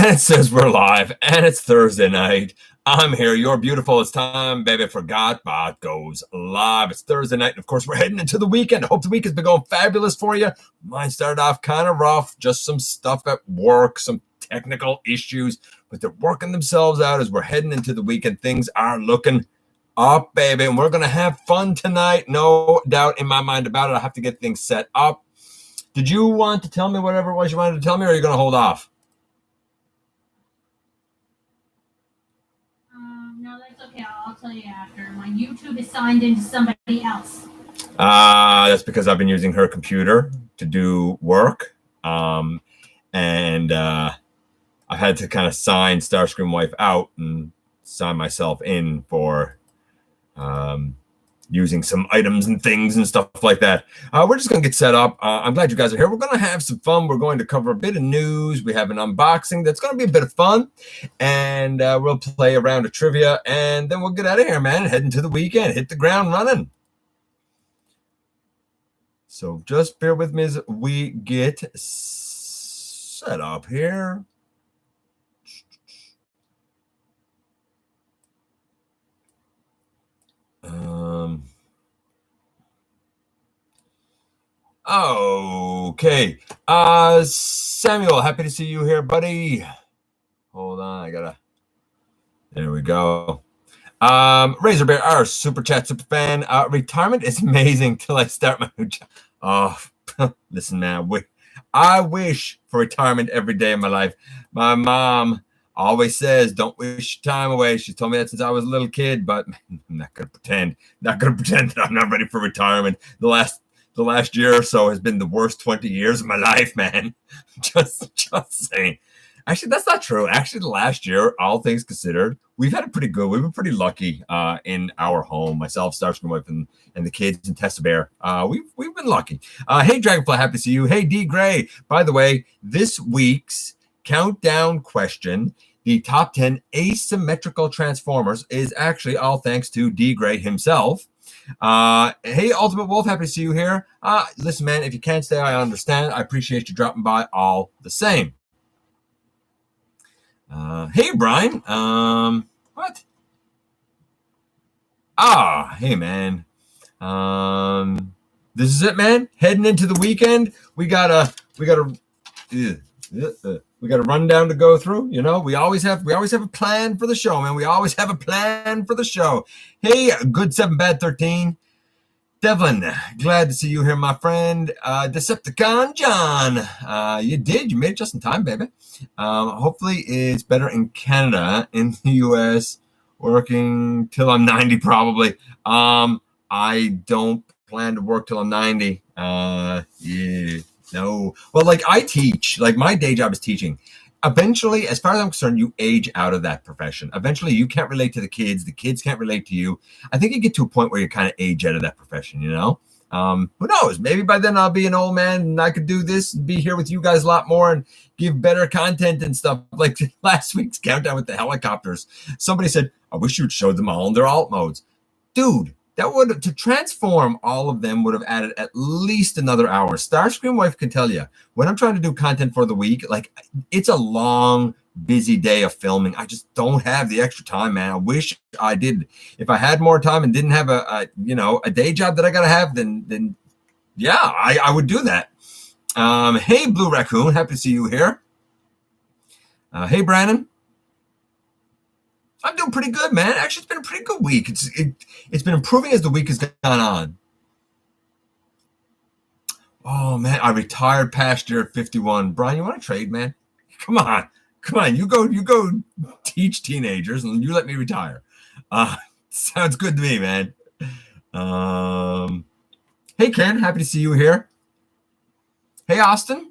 And it says we're live, and it's Thursday night. I'm here, your beautiful. It's time, baby, for GotBot Goes live. It's Thursday night, and of course, we're heading into the weekend. I hope the week has been going fabulous for you. Mine started off kind of rough, just some stuff at work, some technical issues, but they're working themselves out as we're heading into the weekend. Things are looking up, baby, and we're going to have fun tonight. No doubt in my mind about it. I have to get things set up. Did you want to tell me whatever it was you wanted to tell me, or are you going to hold off? No, that's okay. I'll tell you after. My YouTube is signed into somebody else. That's because I've been using her computer to do work. And I've had to kind of sign Starscream Wife out and sign myself in for using some items and things and stuff like that. We're just going to get set up. I'm glad you guys are here. We're going to have some fun. We're going to cover a bit of news. We have an unboxing that's going to be a bit of fun. And we'll play a round of trivia. And then we'll get out of here, man. Head into the weekend. Hit the ground running. So just bear with me as we get set up here. Okay. Samuel, happy to see you here, buddy. Hold on, there we go. Razor Bear, our super chat super fan. Retirement is amazing till I start my new job. Oh, listen, man. I wish for retirement every day of my life. My mom always says, don't wish your time away. She told me that since I was a little kid, but I'm not gonna pretend that I'm not ready for retirement. The last year or so has been the worst 20 years of my life, man. Just saying. Actually, that's not true. Actually, the last year, all things considered, we've been pretty lucky in our home. Myself, Starscream Wife, and the kids, and Tessa Bear. We've been lucky. Hey, Dragonfly, happy to see you. Hey, D Gray. By the way, this week's countdown question, the top 10 asymmetrical transformers, is actually all thanks to D Gray himself. Hey, Ultimate Wolf, happy to see you here. Listen, man, if you can't stay, I understand. I appreciate you dropping by all the same. Hey, Brian. What? Hey, man. This is it, man. Heading into the weekend. We got a rundown to go through. You know, we always have a plan for the show, man. We always have a plan for the show. Hey, good 7 bad 13. Devlin, glad to see you here, my friend. Decepticon John, you made it just in time, baby. Hopefully it's better in Canada. In the US, working till I'm 90 probably. I don't plan to work till I'm 90. No. Well, like I teach, like my day job is teaching. Eventually, as far as I'm concerned, you age out of that profession. Eventually, you can't relate to the kids can't relate to you. I think you get to a point where you kind of age out of that profession, you know? Who knows? Maybe by then I'll be an old man and I could do this and be here with you guys a lot more and give better content and stuff. Like last week's countdown with the helicopters. Somebody said, I wish you'd show them all in their alt modes. Dude, to transform all of them would have added at least another hour. Starscream Wife can tell you, when I'm trying to do content for the week, like it's a long, busy day of filming. I just don't have the extra time, man. I wish I did. If I had more time and didn't have a day job that I gotta have, then yeah, I would do that. Hey, Blue Raccoon, happy to see you here. Hey, Brandon. I'm doing pretty good, man. Actually, it's been a pretty good week. It's been improving as the week has gone on. Oh, man, I retired past year at 51. Brian, you want to trade, man? Come on. You go teach teenagers and you let me retire. Sounds good to me, man. Hey, Ken, happy to see you here. Hey, Austin.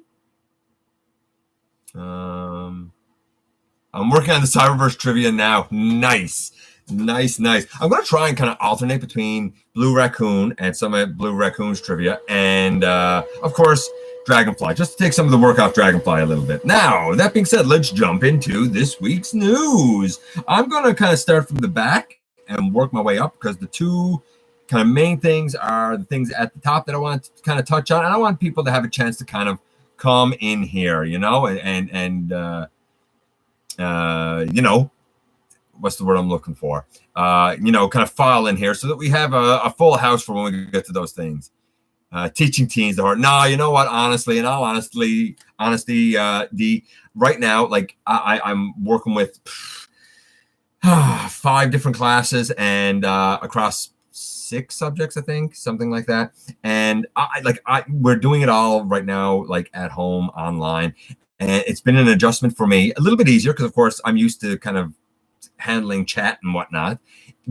I'm working on the Cyberverse trivia now. Nice. I'm going to try and kind of alternate between Blue Raccoon and some of Blue Raccoon's trivia and, of course, Dragonfly, just to take some of the work off Dragonfly a little bit. Now, that being said, let's jump into this week's news. I'm going to kind of start from the back and work my way up because the two kind of main things are the things at the top that I want to kind of touch on. And I want people to have a chance to kind of come in here, you know, and you know, what's the word I'm looking for? You know, kind of file in here so that we have a full house for when we get to those things. Teaching teens the hard. No, you know what? Honestly, in all honesty, the right now, like I'm working with 5 different classes and across 6 subjects, I think, something like that. And we're doing it all right now, like at home, online, and it's been an adjustment for me, a little bit easier because, of course, I'm used to kind of handling chat and whatnot.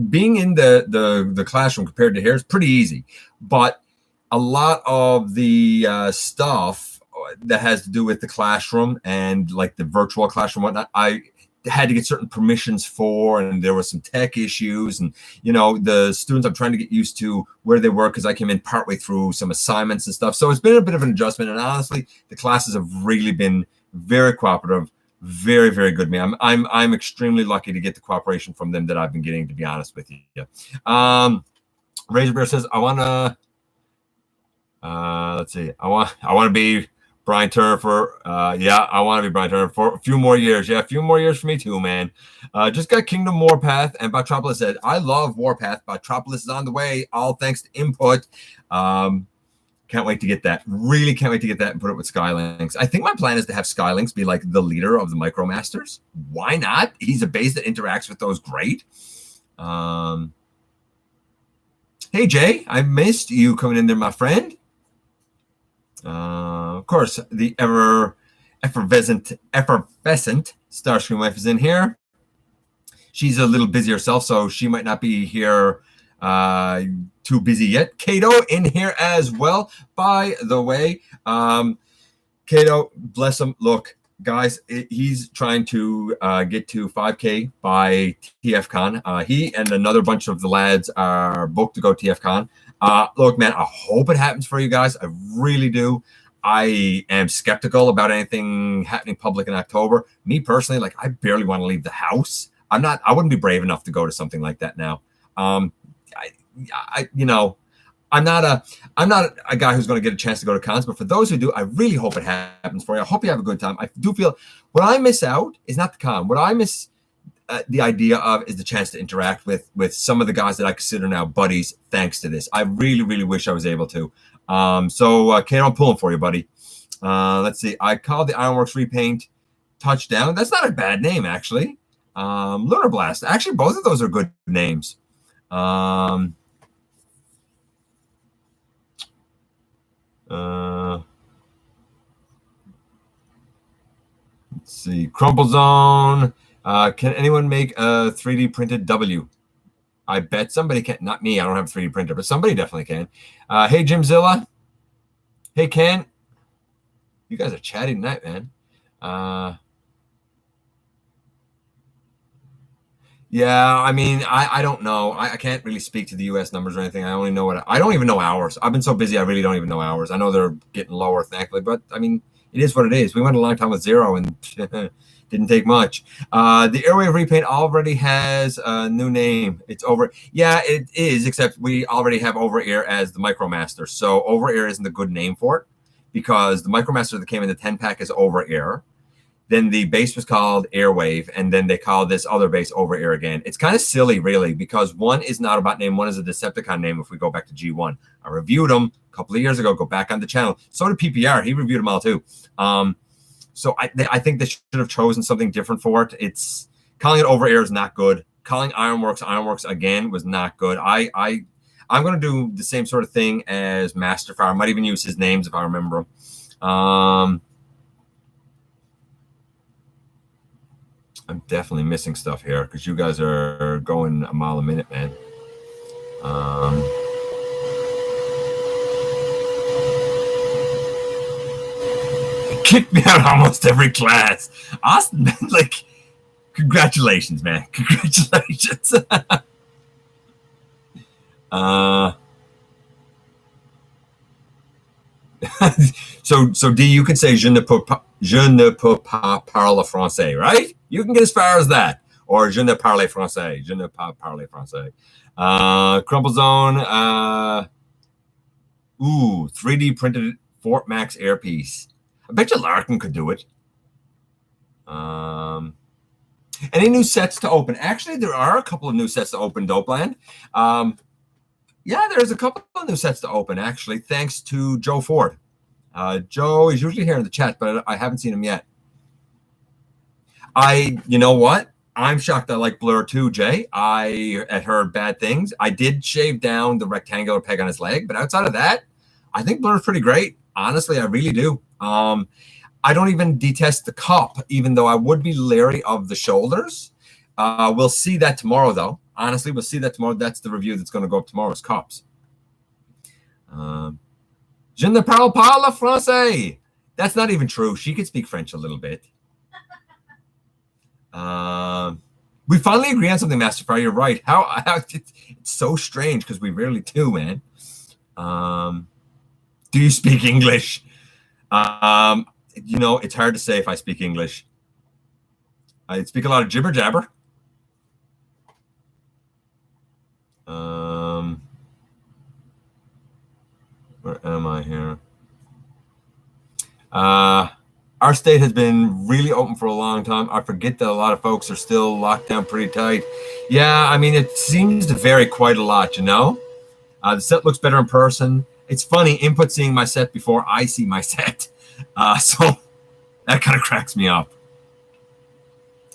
Being in the classroom compared to here is pretty easy, but a lot of the stuff that has to do with the classroom and like the virtual classroom and whatnot, I had to get certain permissions for, and there were some tech issues, and you know, the students, I'm trying to get used to where they were because I came in partway through some assignments and stuff. So it's been a bit of an adjustment, and honestly, the classes have really been very cooperative, very, very good. I'm extremely lucky to get the cooperation from them that I've been getting, to be honest with you. Razor Bear says, I want to let's see. I want to be Brian Turner for I want to be Brian Turner for a few more years. Yeah, a few more years for me too, man. Just got Kingdom Warpath, and Botropolis said, I love Warpath. Botropolis is on the way, all thanks to input. Can't wait to get that. Really can't wait to get that and put it with Skylinks. I think my plan is to have Skylinks be like the leader of the Micromasters. Why not? He's a base that interacts with those great. Hey Jay, I missed you coming in there, my friend. Of course, the effervescent Starscream wife is in here. She's a little busy herself, so she might not be here too busy yet. Kato in here as well, by the way. Kato, bless him. Look, guys, he's trying to get to 5K by TFCon. He and another bunch of the lads are booked to go TFCon. Look, man, I hope it happens for you guys. I really do. I am skeptical about anything happening public in October. Me personally, like, I barely want to leave the house. I wouldn't be brave enough to go to something like that now. You know, I'm not a guy who's going to get a chance to go to cons, but for those who do, I really hope it happens for you. I hope you have a good time. I do feel what I miss out is not the con. What I miss the idea of is the chance to interact with some of the guys that I consider now buddies thanks to this. I really, really wish I was able to. Kate, I'm pulling for you, buddy. Let's see. I called the Ironworks repaint Touchdown. That's not a bad name, actually. Lunar Blast. Actually, both of those are good names. Let's see. Crumple Zone. Can anyone make a 3D printed W? I bet somebody can. Not me. I don't have a 3D printer, but somebody definitely can. Hey, Jimzilla. Hey, Ken. You guys are chatty tonight, man. Yeah, I mean, I don't know. I can't really speak to the U.S. numbers or anything. I only know I don't even know hours. I've been so busy, I really don't even know hours. I know they're getting lower, thankfully, but I mean, it is what it is. We went a long time with 0 and didn't take much. The Airwave repaint already has a new name. It's over. Yeah, it is, except we already have Over Air as the Micromaster. So Over Air isn't a good name for it because the Micromaster that came in the 10-pack is Over Air. Then the base was called Airwave, and then they called this other base Over Air again. It's kind of silly, really, because one is not about name. One is a Decepticon name if we go back to G1. I reviewed them a couple of years ago. Go back on the channel. So did PPR. He reviewed them all, too. So I think they should have chosen something different for it. It's calling it Over Air is not good. Calling Ironworks again was not good. I'm going to do the same sort of thing as Masterfire. I might even use his names if I remember them. I'm definitely missing stuff here because you guys are going a mile a minute, man. Kicked me out of almost every class. Austin, man, like, congratulations, man. Congratulations. So D, you could say je ne peux pas parler français, right? You can get as far as that. Or je ne parle français. Je ne pas parler français. Crumple Zone. 3D printed Fort Max airpiece. I bet you Larkin could do it. Any new sets to open? Actually, there are a couple of new sets to open, Dopeland. Yeah, there's a couple of new sets to open, actually, thanks to Joe Ford. Joe is usually here in the chat, but I haven't seen him yet. You know what? I'm shocked I like Blur too, Jay. I had heard bad things. I did shave down the rectangular peg on his leg, but outside of that, I think Blur's pretty great. Honestly, I really do. I don't even detest the cup, even though I would be leery of the shoulders. We'll see that tomorrow, though. Honestly, we'll see that tomorrow. That's the review that's going to go up tomorrow's cups. Je ne parle pas le français. That's not even true. She could speak French a little bit. We finally agree on something, Master Fire. You're right. How it's so strange because we rarely do, man. Do you speak English? You know, it's hard to say if I speak English. I speak a lot of jibber jabber. Where am I here? Our state has been really open for a long time. I forget that a lot of folks are still locked down pretty tight. Yeah, I mean, it seems to vary quite a lot, you know? The set looks better in person. It's funny, Input seeing my set before I see my set. So that kind of cracks me up.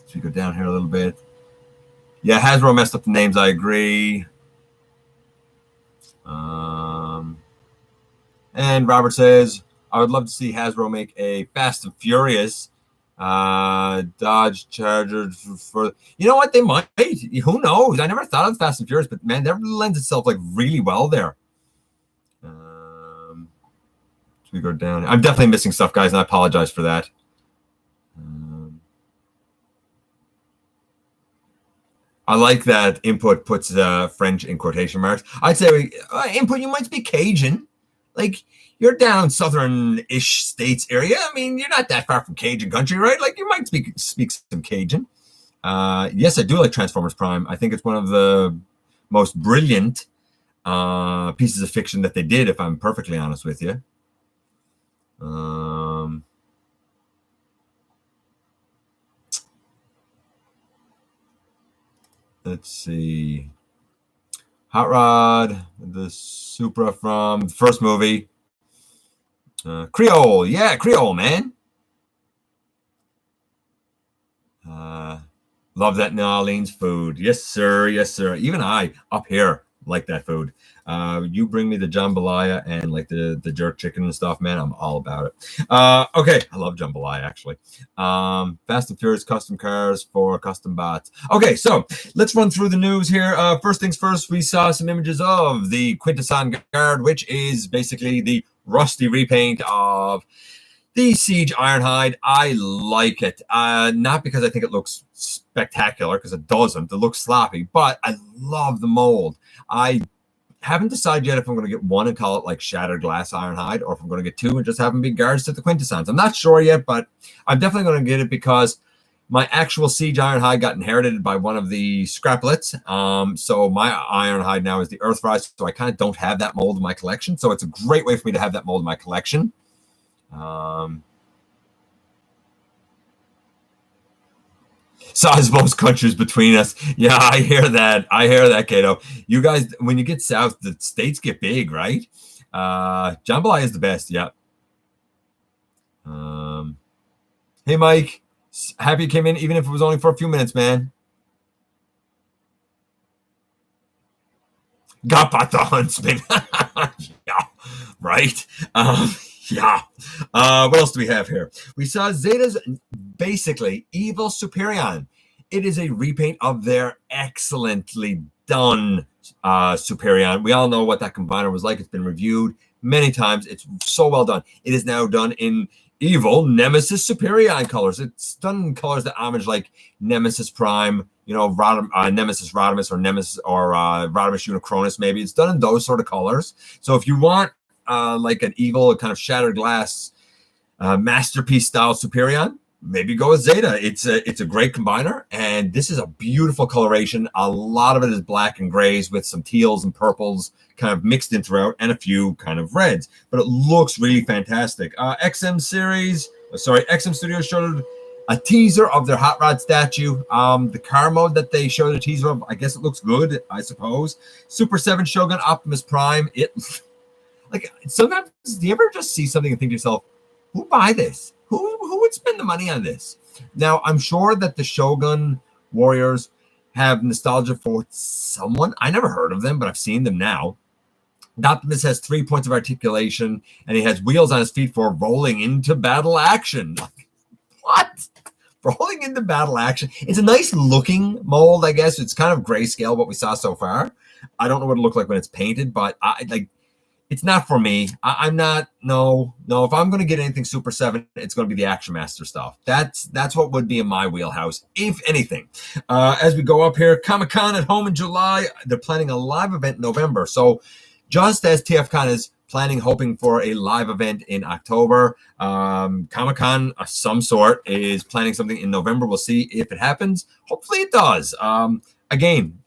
So we go down here a little bit. Yeah, Hasbro messed up the names, I agree. And Robert says, I would love to see Hasbro make a Fast and Furious Dodge Charger for, you know what, they might. Who knows? I never thought of Fast and Furious, but man, that lends itself like really well there. So we go down. I'm definitely missing stuff, guys, and I apologize for that. I like that Input puts French in quotation marks. I'd say, Input, you might speak Cajun. Like, you're down southern-ish states area. I mean, you're not that far from Cajun country, right? Like, you might speak some Cajun. Yes, I do like Transformers Prime. I think it's one of the most brilliant pieces of fiction that they did, if I'm perfectly honest with you. Let's see. Hot Rod, the Supra from the first movie. Creole. Yeah, Creole, man. Love that New Orleans food. Yes, sir. Yes, sir. Even I, up here, like that food. You bring me the jambalaya and like the jerk chicken and stuff, man. I'm all about it. Okay, I love jambalaya actually. Fast and Furious custom cars for custom bots. Okay, so let's run through the news here. First things first, we saw some images of the Quintesson Guard, which is basically the rusty repaint of the Siege Ironhide. I like it. Not because I think it looks spectacular, because it doesn't. It looks sloppy, but I love the mold. I haven't decided yet if I'm going to get one and call it like Shattered Glass Ironhide, or if I'm going to get two and just have them be guards to the Quintessons. I'm not sure yet, but I'm definitely going to get it because my actual Siege Ironhide got inherited by one of the Scraplets. So my Ironhide now is the Earthrise, so I kind of don't have that mold in my collection. So it's a great way for me to have that mold in my collection. Size most countries between us. Yeah, I hear that. I hear that, Kato. You guys, when you get south, the states get big, right? Jambalaya is the best. Yeah. Hey, Mike. Happy you came in, even if it was only for a few minutes, man. GotBot the Huntsman. Yeah, right. Yeah. What else do we have here? We saw Zeta's basically evil Superion. It is a repaint of their excellently done Superion. We all know what that combiner was like. It's been reviewed many times. It's so well done. It is now done in evil Nemesis Superion colors. It's done in colors that homage like Nemesis Prime, you know, Nemesis Rodimus or Nemesis or Rodimus Unicronus maybe. It's done in those sort of colors. So if you want like an evil kind of Shattered Glass masterpiece style Superion, maybe go with Zeta. It's a great combiner, and this is a beautiful coloration. A lot of it is black and grays with some teals and purples kind of mixed in throughout, and a few kind of reds. But it looks really fantastic. XM Studios showed a teaser of their Hot Rod statue. The car mode that they showed a teaser of, I guess it looks good, I suppose. Super 7 Shogun Optimus Prime. It, like, sometimes, do you ever just see something and think to yourself, who buy this? Who would spend the money on this? Now, I'm sure that the Shogun warriors have nostalgia for someone. I never heard of them, but I've seen them now. Optimus has 3 points of articulation, and he has wheels on his feet for rolling into battle action. What? Rolling into battle action. It's a nice looking mold, I guess. It's kind of grayscale, what we saw so far. I don't know what it looked like when it's painted, but it's not for me. I'm not. No. If I'm going to get anything Super 7, it's going to be the Action Master stuff. That's what would be in my wheelhouse, if anything. As we go up here, Comic-Con at home in July. They're planning a live event in November. So just as TFCon is hoping for a live event in October, Comic-Con of some sort is planning something in November. We'll see if it happens. Hopefully it does. Again,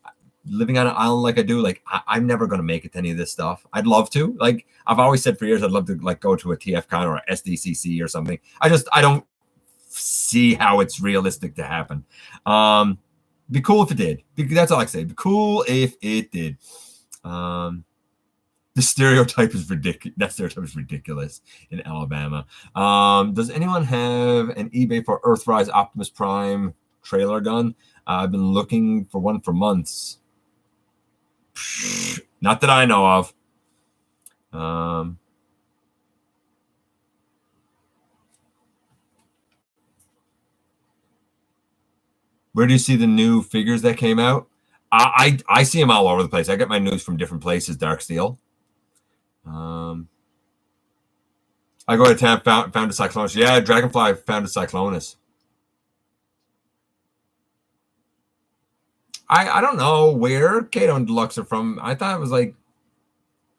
living on an island like I do, like I'm never going to make it to any of this stuff. I'd love to. Like I've always said for years, I'd love to like go to a TFCon or a SDCC or something. I don't see how it's realistic to happen. Be cool if it did. That's all I can say. Be cool if it did. The stereotype is ridiculous. That stereotype is ridiculous in Alabama. Does anyone have an eBay for Earthrise Optimus Prime trailer gun? I've been looking for one for months. Not that I know of. Where do you see the new figures that came out? I see them all over the place. I get my news from different places. Darksteel. I go to town, found a Cyclonus. Yeah, Dragonfly found a Cyclonus. I don't know where Kato and Deluxe are from. I thought it was like,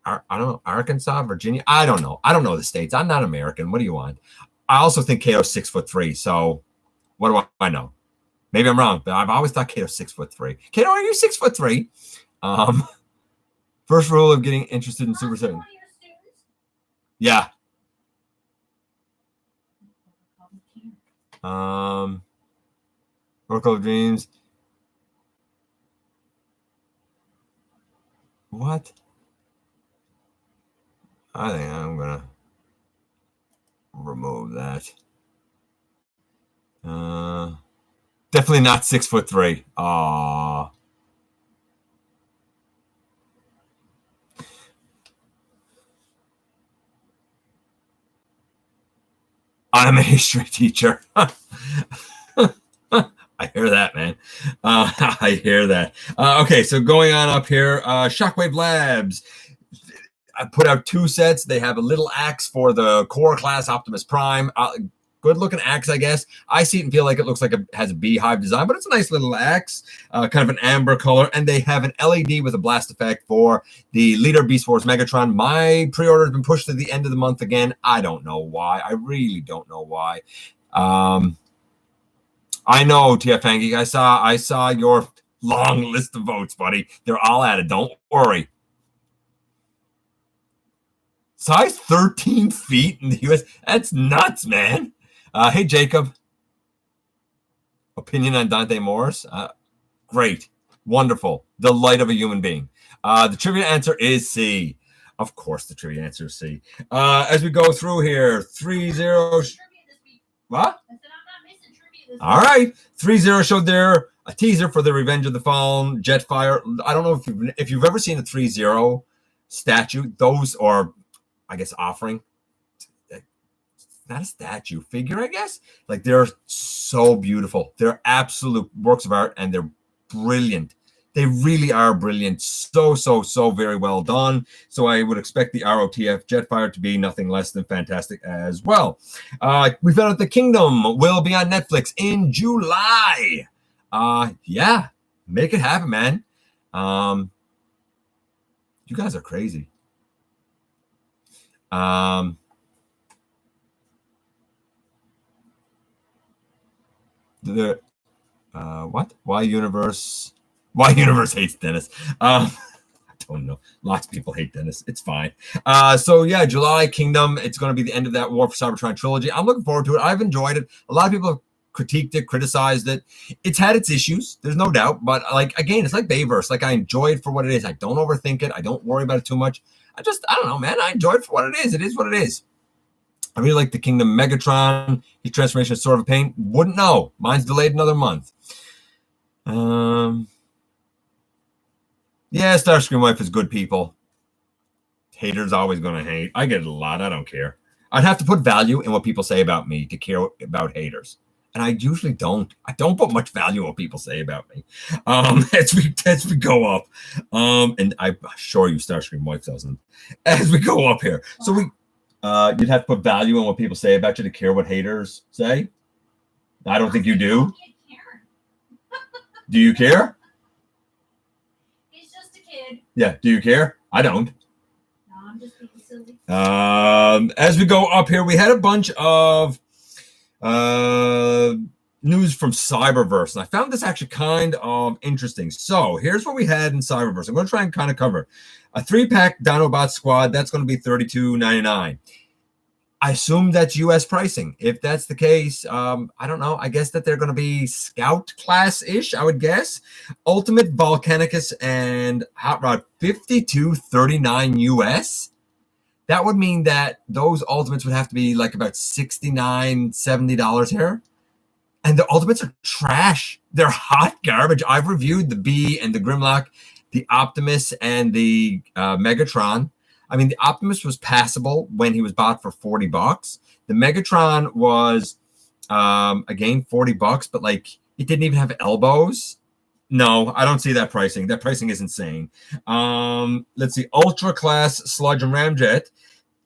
I don't know, Arkansas, Virginia. I don't know. I don't know the states. I'm not American. What do you want? I also think Kato's 6'3". So what do I know? Maybe I'm wrong, but I've always thought Kato's 6'3". Kato, are you 6'3"? First rule of getting interested in Super 7. Yeah. Oracle of Dreams. What? I think I'm gonna remove that. Definitely not 6'3". Aww. I'm a history teacher. I hear that, man. I hear that. Okay, so going on up here, Shockwave Labs. I put out 2 sets. They have a little axe for the core class Optimus Prime. Good looking axe, I guess. I see it and feel like it looks like it has a beehive design, but it's a nice little axe, kind of an amber color. And they have an LED with a blast effect for the Leader Beast Wars Megatron. My pre-order has been pushed to the end of the month again. I don't know why. I really don't know why. I know, TF Hangy. I saw your long list of votes, buddy. They're all added. Don't worry. Size 13 feet in the U.S. That's nuts, man. Hey, Jacob. Opinion on Dante Morris? Great. Wonderful. The light of a human being. The trivia answer is C. Of course, the trivia answer is C. As we go through here, 3-0. What? All right. 3-0 showed there a teaser for the Revenge of the Fallen Jetfire. I don't know if you've ever seen a 3-0 statue. Those are, I guess, offering. Not a statue, figure, I guess. Like, they're so beautiful. They're absolute works of art, and they're brilliant. They really are brilliant. So very well done. So I would expect the ROTF Jetfire to be nothing less than fantastic as well. We found out the Kingdom will be on Netflix in July. Yeah, make it happen, man. You guys are crazy. What? Why Universe hates Dennis? I don't know. Lots of people hate Dennis. It's fine. So yeah, July Kingdom. It's going to be the end of that War for Cybertron trilogy. I'm looking forward to it. I've enjoyed it. A lot of people critiqued it, criticized it. It's had its issues, there's no doubt. But like again, it's like Bayverse. Like I enjoy it for what it is. I don't overthink it. I don't worry about it too much. I don't know, man. I enjoy it for what it is. It is what it is. I really like the Kingdom Megatron. His transformation is sort of a pain. Wouldn't know. Mine's delayed another month. Yeah, Starscream Wife is good people. Haters always going to hate. I get it a lot. I don't care. I'd have to put value in what people say about me to care about haters. And I usually don't. I don't put much value in what people say about me as we go up. And I'm sure you Starscream Wife doesn't. As we go up here. So you'd have to put value in what people say about you to care what haters say. I don't think you do. Do you care? He's just a kid. Yeah. Do you care? I don't. No, I'm just being silly. As we go up here, we had a bunch of news from Cyberverse, and I found this actually kind of interesting. So here's what we had in Cyberverse. I'm going to try and kind of cover a 3-pack Dinobot squad. That's going to be $32.99. I assume that's U.S. pricing. If that's the case, I don't know. I guess that they're going to be Scout class-ish, I would guess. Ultimate Volcanicus and Hot Rod, $52.39 U.S. That would mean that those Ultimates would have to be like about $69, $70 here. And the Ultimates are trash. They're hot garbage. I've reviewed the Bee and the Grimlock, the Optimus and the Megatron. I mean, the Optimus was passable when he was bought for $40. The Megatron was, again, $40, but like it didn't even have elbows. No, I don't see that pricing. That pricing is insane. Let's see, Ultra Class Sludge and Ramjet,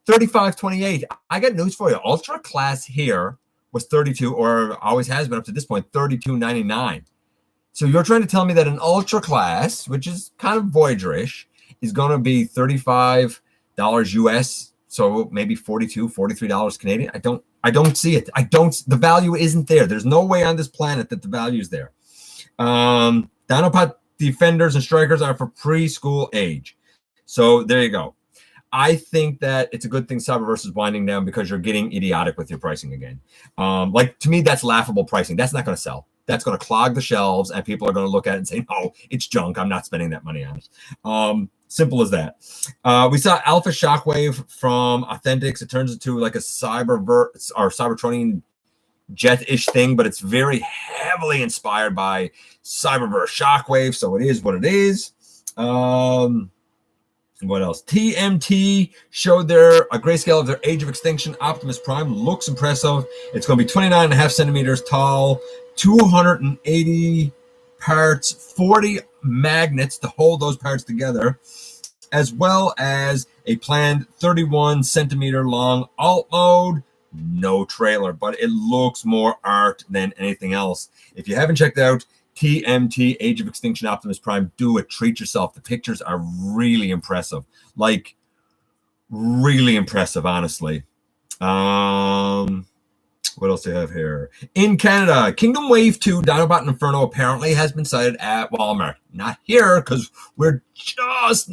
$35.28. I got news for you. Ultra Class here was $32, or always has been up to this point, $32.99. So you're trying to tell me that an Ultra Class, which is kind of Voyager-ish, is going to be $35 US, so maybe $42, $43 Canadian. I don't see it. The value isn't there. There's no way on this planet that the value is there. Dinobot Defenders and Strikers are for preschool age. So there you go. I think that it's a good thing Cyberverse is winding down because you're getting idiotic with your pricing again. Like to me, that's laughable pricing. That's not going to sell. That's going to clog the shelves and people are going to look at it and say, no, it's junk. I'm not spending that money on it. Simple as that. We saw Alpha Shockwave from Authentics. It turns into like a Cyberverse or Cybertronian jet-ish thing, but it's very heavily inspired by Cyberverse Shockwave, so it is what it is. What else? TMT showed a grayscale of their Age of Extinction Optimus Prime. Looks impressive. It's going to be 29.5 centimeters tall, 280 parts, 40 magnets to hold those parts together, as well as a planned 31 centimeter long alt mode. No trailer, but it looks more art than anything else. If you haven't checked out TMT Age of Extinction Optimus Prime, do it. Treat yourself. The pictures are really impressive. Like, really impressive, honestly. What else do I have here? In Canada, Kingdom Wave 2 Dinobot and Inferno apparently has been sighted at Walmart. Not here, because we're just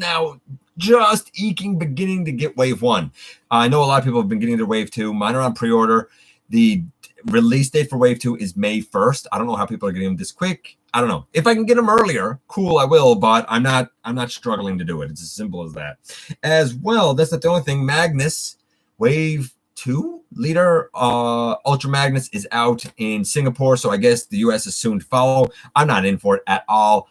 beginning to get Wave 1. I know a lot of people have been getting their Wave 2. Mine are on pre-order. The release date for Wave 2 is May 1st. I don't know how people are getting them this quick. I don't know. If I can get them earlier, cool, I will, but I'm not struggling to do it. It's as simple as that. As well, that's not the only thing. Magnus Wave 2 Leader Ultra Magnus is out in Singapore, so I guess the US is soon to follow. I'm not in for it at all.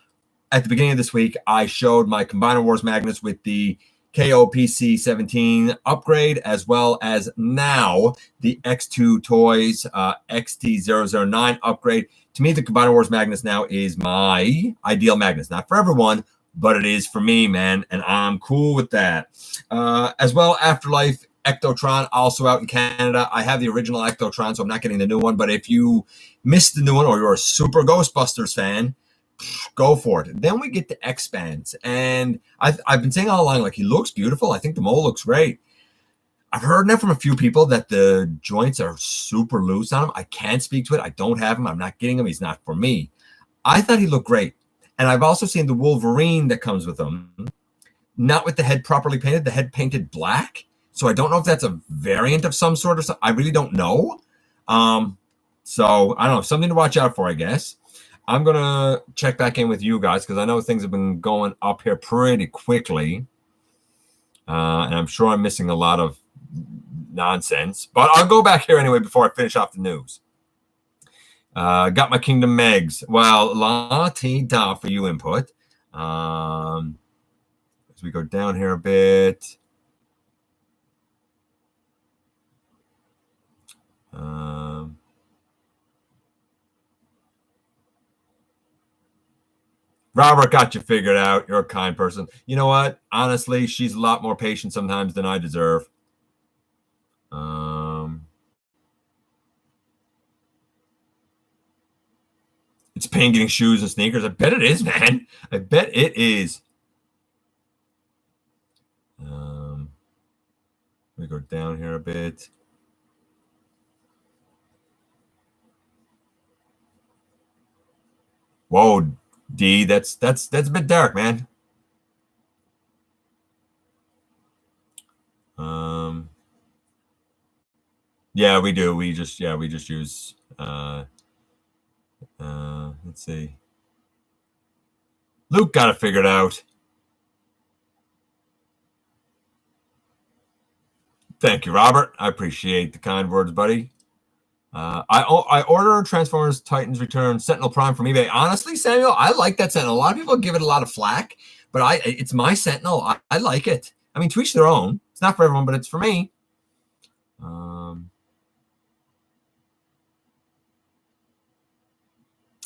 At the beginning of this week, I showed my Combiner Wars Magnus with the KOPC 17 upgrade, as well as now the X2 Toys XT009 upgrade. To me, the Combiner Wars Magnus now is my ideal Magnus. Not for everyone, but it is for me, man, and I'm cool with that. As well, Afterlife Ectotron, also out in Canada. I have the original Ectotron, so I'm not getting the new one, but if you missed the new one or you're a super Ghostbusters fan, go for it. Then we get to X-Bands, and I've been saying all along, like, he looks beautiful. I think the mold looks great. I've heard that from a few people that the joints are super loose on him. I can't speak to it. I don't have him. I'm not getting him. He's not for me. I thought he looked great. And I've also seen the Wolverine that comes with him, not with the head properly painted, the head painted black. So I don't know if that's a variant of some sort or something. I really don't know. So I don't know, something to watch out for, I guess. I'm gonna check back in with you guys because I know things have been going up here pretty quickly, and I'm sure I'm missing a lot of nonsense. But I'll go back here anyway before I finish off the news. Got my Kingdom Megs. Well, la-ti-da for you input. As we go down here a bit. Robert got you figured out. You're a kind person. You know what? Honestly, she's a lot more patient sometimes than I deserve. It's pain getting shoes and sneakers. I bet it is, man. I bet it is. We go down here a bit. Whoa, D, that's a bit dark, man. Yeah, we do. We just use let's see. Luke got it figured out. Thank you, Robert. I appreciate the kind words, buddy. I order Transformers Titans Return Sentinel Prime from eBay. Honestly, Samuel, I like that Sentinel. A lot of people give it a lot of flack, but it's my Sentinel. I like it. I mean, to each their own. It's not for everyone, but it's for me.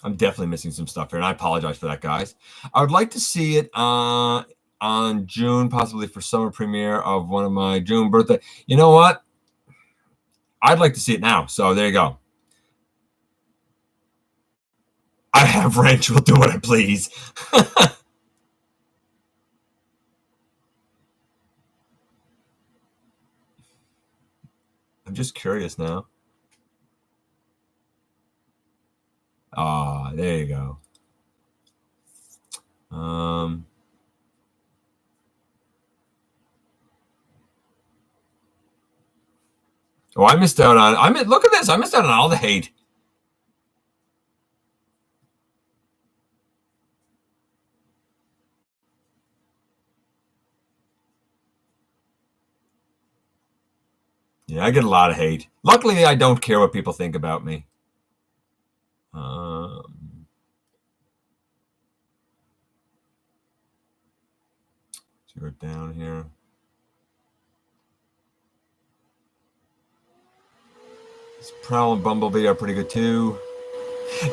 I'm definitely missing some stuff here, and I apologize for that, guys. I would like to see it on June, possibly for summer premiere of one of my June birthday. You know what? I'd like to see it now. So there you go. I have wrench. Will do what I please. I'm just curious now. Ah, there you go. Oh, I missed out on. Look at this. I missed out on all the hate. Yeah, I get a lot of hate. Luckily, I don't care what people think about me. Let's go down here. This Prowl and Bumblebee are pretty good too.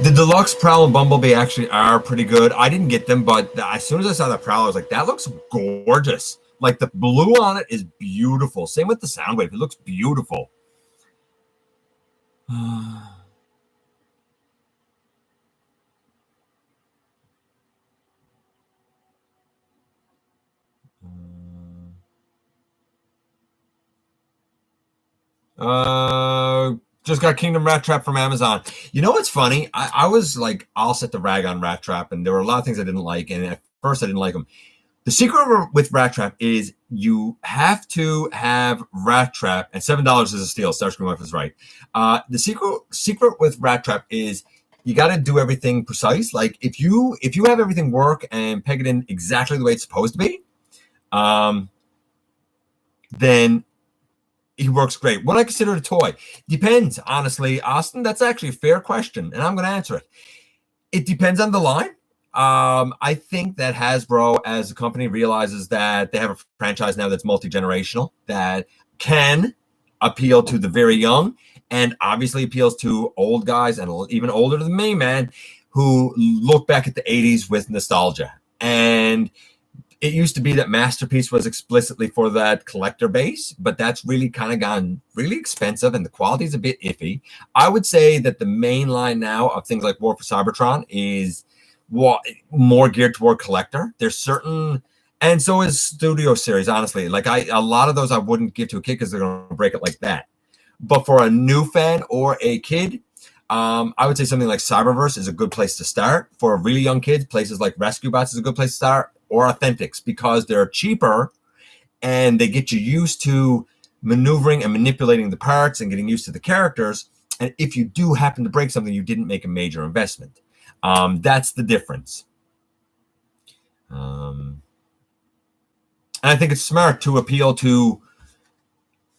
The deluxe Prowl and Bumblebee actually are pretty good. I didn't get them, but as soon as I saw the Prowl, I was like, that looks gorgeous. Like the blue on it is beautiful. Same with the Soundwave. It looks beautiful. Just got Kingdom Rat Trap from Amazon. You know what's funny? I was like, I'll set the rag on Rat Trap, and there were a lot of things I didn't like, and at first I didn't like them. The secret with Rat Trap is you have to have Rat Trap, and $7 is a steal. Starscream Wife is right. The secret with Rat Trap is you got to do everything precise. Like if you have everything work and peg it in exactly the way it's supposed to be, then he works great. What I consider a toy depends, honestly, Austin. That's actually a fair question, and I'm going to answer it. It depends on the line. I think that Hasbro, as a company, realizes that they have a franchise now that's multi-generational, that can appeal to the very young, and obviously appeals to old guys and even older than me, man, who look back at the 80s with nostalgia. And it used to be that Masterpiece was explicitly for that collector base, but that's really kind of gone really expensive and the quality is a bit iffy. I would say that the main line now of things like War for Cybertron is more geared toward collector. There's certain, and so is Studio Series, honestly. Like a lot of those I wouldn't give to a kid because they're going to break it like that. But for a new fan or a kid, I would say something like Cyberverse is a good place to start. For really young kids, places like Rescue Bots is a good place to start, or Authentics, because they're cheaper and they get you used to maneuvering and manipulating the parts and getting used to the characters. And if you do happen to break something, you didn't make a major investment. That's the difference. And I think it's smart to appeal to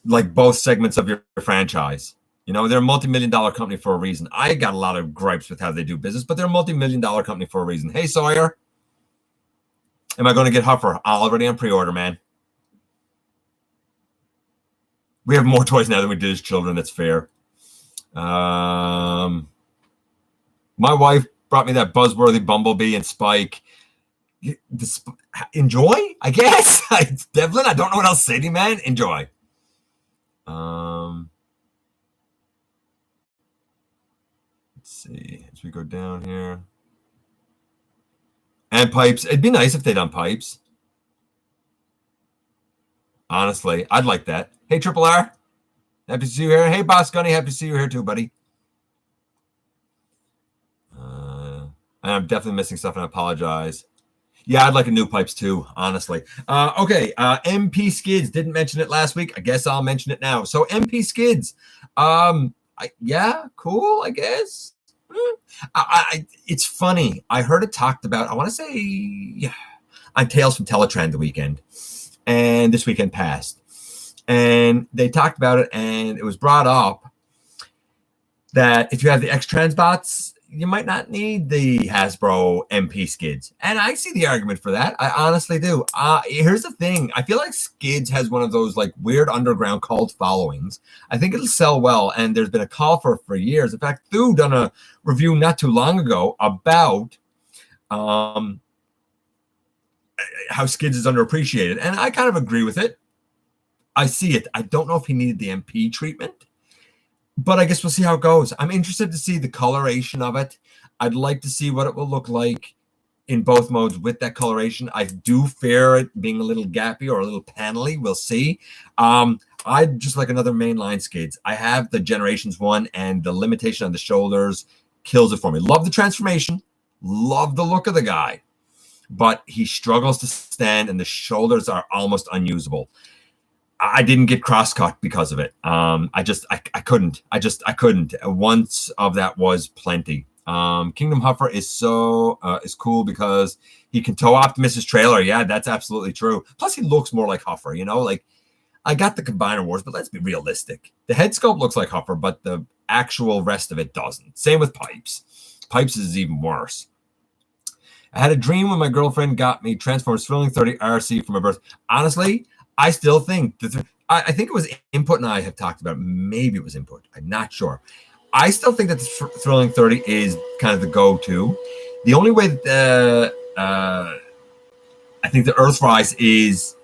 like both segments of your franchise. You know, they're a multi-million-dollar company for a reason. I got a lot of gripes with how they do business, but they're a multi-million-dollar company for a reason. Hey, Sawyer, am I going to get Huffer? Already on pre-order, man. We have more toys now than we did as children. That's fair. My wife brought me that buzzworthy Bumblebee and Spike. Enjoy, I guess. Devlin, I don't know what else to say to you, man. Enjoy. Let's see as we go down here. And pipes. It'd be nice if they done pipes. Honestly, I'd like that. Hey, Triple R. Happy to see you here. Hey, Boss Gunny. Happy to see you here too, buddy. I'm definitely missing stuff, and I apologize. Yeah, I'd like a new pipes too, honestly. Okay, MP Skids. Didn't mention it last week. I guess I'll mention it now. So MP Skids. Yeah, cool, I guess. It's funny. I heard it talked about, I want to say, on Tales from Teletrend the weekend. And this weekend passed. And they talked about it, and it was brought up that if you have the X-Transbots, you might not need the Hasbro MP Skids. And I see the argument for that. I honestly do. Here's the thing. I feel like Skids has one of those like weird underground cult followings. I think it'll sell well, and there's been a call for years. In fact, Thu done a review not too long ago about how Skids is underappreciated. And I kind of agree with it. I see it. I don't know if he needed the MP treatment. But I guess we'll see how it goes. I'm interested to see the coloration of it. I'd like to see what it will look like in both modes with that coloration. I do fear it being a little gappy or a little panely. We'll see. I'd just like another mainline Skids. I have the Generations one, and the limitation on the shoulders kills it for me. Love the transformation. Love the look of the guy. But he struggles to stand, and the shoulders are almost unusable. I didn't get cross-cut because of it. I couldn't. I couldn't. Once of that was plenty. Kingdom Huffer is cool because he can tow Optimus's trailer. Yeah, that's absolutely true. Plus, he looks more like Huffer. You know, like I got the Combiner Wars, but let's be realistic. The head sculpt looks like Huffer, but the actual rest of it doesn't. Same with Pipes. Pipes is even worse. I had a dream when my girlfriend got me Transformers Thrilling 30 RC for my birth. Honestly, I still think I think it was Input and I have talked about. Maybe it was Input. I'm not sure. I still think that the Thrilling 30 is kind of the go-to. The only way that I think the Earthrise is,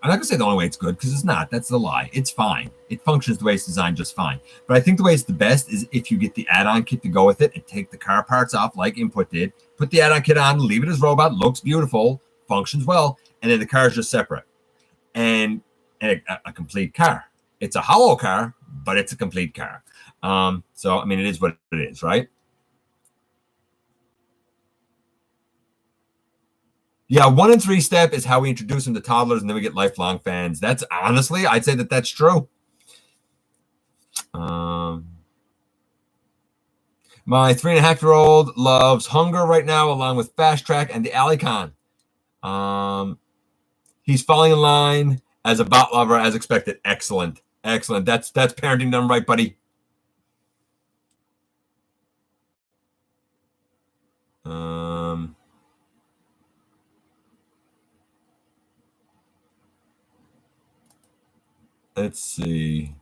I'm not going to say the only way it's good because it's not. That's the lie. It's fine. It functions the way it's designed just fine. But I think the way it's the best is if you get the add-on kit to go with it and take the car parts off like Input did, put the add-on kit on, leave it as robot, looks beautiful, functions well, and then the car is just separate. And a complete car. It's a hollow car, but it's a complete car. So, I mean, it is what it is, right? Yeah, 1 and 3 step is how we introduce them to toddlers, and then we get lifelong fans. That's honestly, I'd say that that's true. My 3.5-year-old loves Hunger right now, along with Fast Track and the Alleycon. He's falling in line as a bot lover as expected. Excellent. Excellent. That's parenting done right, buddy. Let's see.